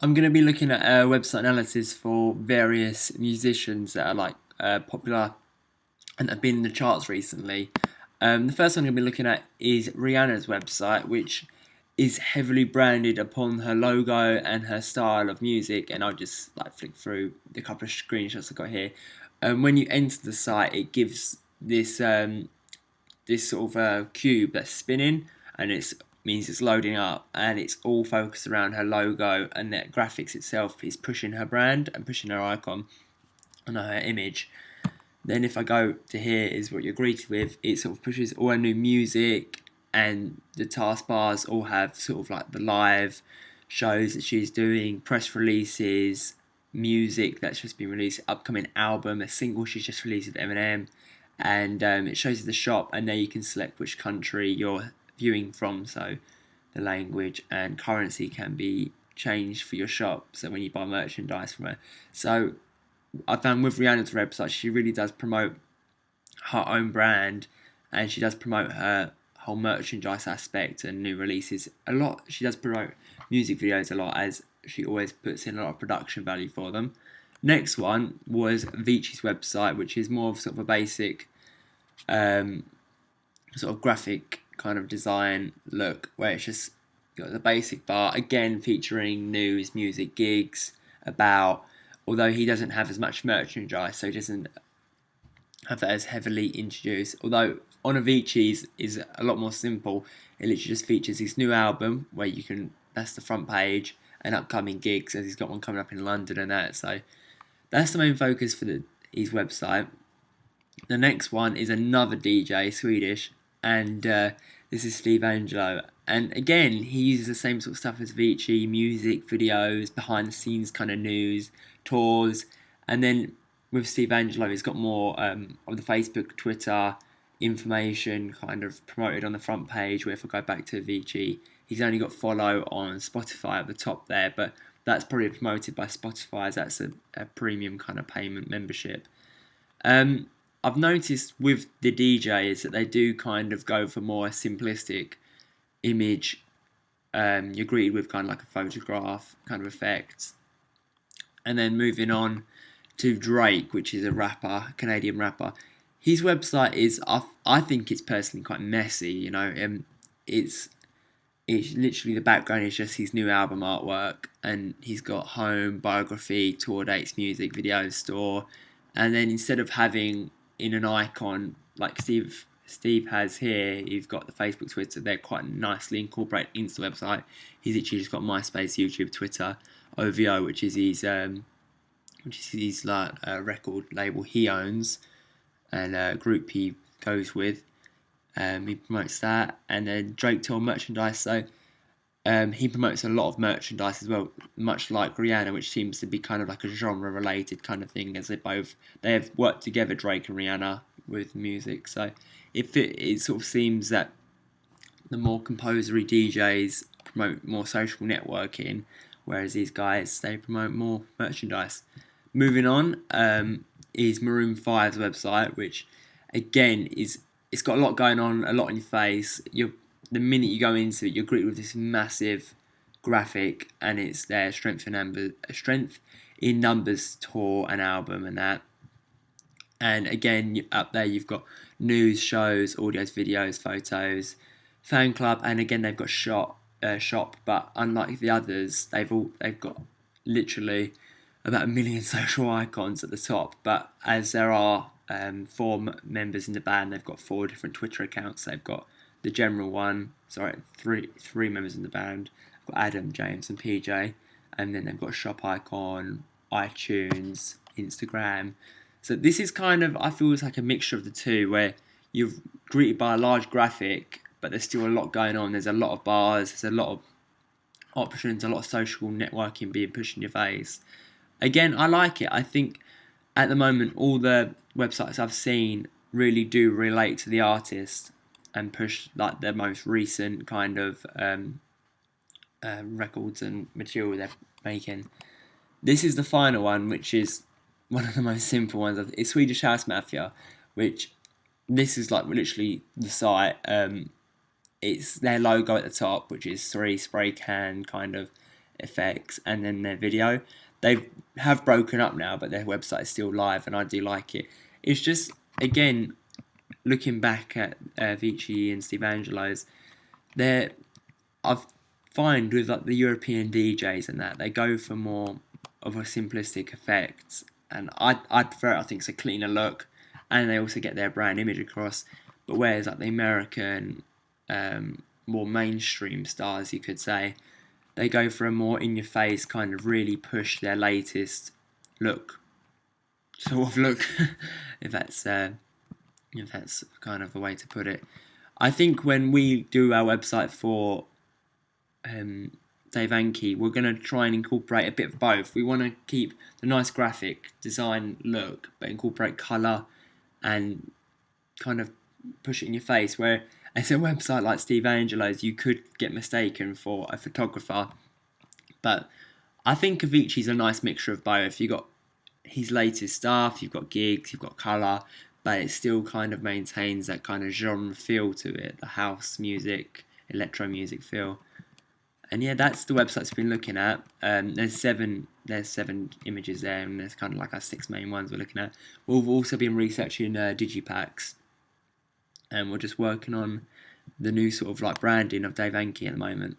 I'm going to be looking at website analysis for various musicians that are popular and have been in the charts recently. The first one I'm going to be looking at is Rihanna's website, which is heavily branded upon her logo and her style of music. And I'll just flick through the couple of screenshots I got here. When you enter the site, it gives this sort of cube that's spinning, and it means it's loading up, and it's all focused around her logo, and that graphics itself is pushing her brand and pushing her icon and her image. Then if I go to here is what you're greeted with, it sort of pushes all her new music, and the taskbars all have sort of like the live shows that she's doing, press releases, music that's just been released, upcoming album, a single she's just released with Eminem, and it shows you the shop, and there you can select which country you're viewing from, so the language and currency can be changed for your shop, so when you buy merchandise from her. So I found with Rihanna's website, she really does promote her own brand, and she does promote her whole merchandise aspect and new releases a lot. She does promote music videos a lot, as she always puts in a lot of production value for them. Next one was Avicii's website, which is more of sort of a basic um, sort of graphic kind of design look, where it's just got the basic bar, again featuring news, music, gigs, about, although he doesn't have as much merchandise, so he doesn't have that as heavily introduced. Although on Avicii's is a lot more simple. It literally just features his new album, where you can, that's the front page, and upcoming gigs, as he's got one coming up in London and that. So that's the main focus for his website. The next one is another DJ, Swedish, and this is Steve Angelo. And again, he uses the same sort of stuff as Avicii, music, videos, behind the scenes kind of news, tours. And then with Steve Angelo, he's got more of the Facebook, Twitter information kind of promoted on the front page, where if I go back to Avicii, he's only got follow on Spotify at the top there, but that's probably promoted by Spotify, as that's a premium kind of payment membership. Um, I've noticed with the DJs that they do kind of go for more simplistic image. You're greeted with kind of like a photograph kind of effect. And then moving on to Drake, which is a rapper, Canadian rapper. His website is, I think it's personally quite messy. It's literally, the background is just his new album artwork, and he's got home, biography, tour dates, music, videos, store, and then instead of having in an icon like Steve has here, you've got the Facebook, Twitter. They're quite nicely incorporated into the website. He's actually just got MySpace, YouTube, Twitter, OVO, which is his record label he owns, and a group he goes with. He promotes that, and then Drake Tour merchandise. So he promotes a lot of merchandise as well, much like Rihanna, which seems to be kind of like a genre-related kind of thing, as they have worked together, Drake and Rihanna, with music. So it sort of seems that the more composery DJs promote more social networking, whereas these guys, they promote more merchandise. Moving on is Maroon 5's website, which again it's got a lot going on, a lot in your face. The minute you go into it, you're greeted with this massive graphic, and it's their Strength in Numbers tour and album and that. And again, up there you've got news, shows, audios, videos, photos, fan club, and again they've got shop. But unlike the others, they've got literally about 1 million social icons at the top. But as there are four members in the band, they've got 4 different Twitter accounts. They've got the general one, three members in the band. They've got Adam, James, and PJ, and then they've got a shop icon, iTunes, Instagram. So this is kind of, I feel it's like a mixture of the two, where you're greeted by a large graphic, but there's still a lot going on. There's a lot of bars, there's a lot of options, a lot of social networking being pushed in your face. Again, I like it. I think at the moment all the websites I've seen really do relate to the artist and push like their most recent kind of records and material they're making. This is the final one, which is one of the most simple ones. It's Swedish House Mafia, which this is like literally the site. It's their logo at the top, which is 3 spray can kind of effects and then their video. They have broken up now, but their website is still live, and I do like it. It's just, again, looking back at Avicii and Steve Angelo's, I've find with like the European DJs and that, they go for more of a simplistic effect, and I prefer it. I think it's a cleaner look, and they also get their brand image across. But whereas like the American, more mainstream stars, you could say, they go for a more in-your-face kind of really push their latest look, sort of look, if that's kind of a way to put it. I think when we do our website for Dave Anki, we're going to try and incorporate a bit of both. We want to keep the nice graphic design look, but incorporate colour and kind of push it in your face. Where as a website like Steve Angelo's, you could get mistaken for a photographer. But I think Avicii's a nice mixture of both. You've got his latest stuff, you've got gigs, you've got colour, but it still kind of maintains that kind of genre feel to it, the house music, electro music feel. And yeah, that's the website's been looking at. There's seven images there, and there's kind of like our 6 main ones we're looking at. We've also been researching digipacks, and we're just working on the new sort of like branding of Dave Anki at the moment.